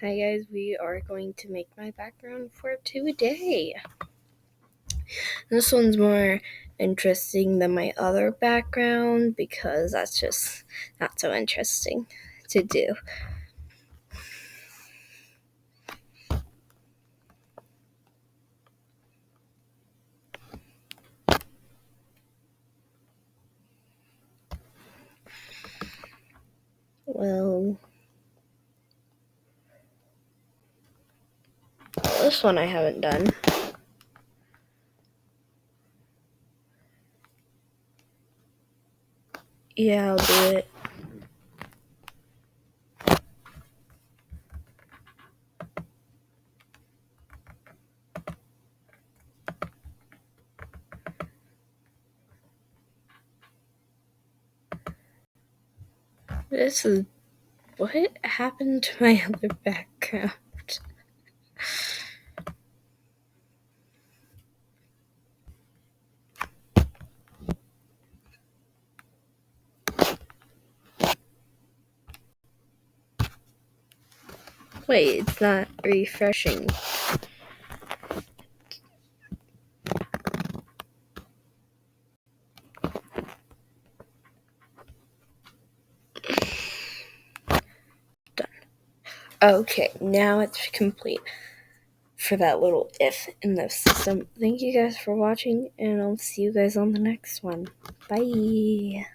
Hi guys, we are going to make my background for today. This one's more interesting than my other background because that's just not so interesting to do. Well, this one I haven't done. Yeah, I'll do it. This is what happened to my other background. Wait, it's not refreshing. Done. Okay, now it's complete. For that little if in the system. Thank you guys for watching, and I'll see you guys on the next one. Bye.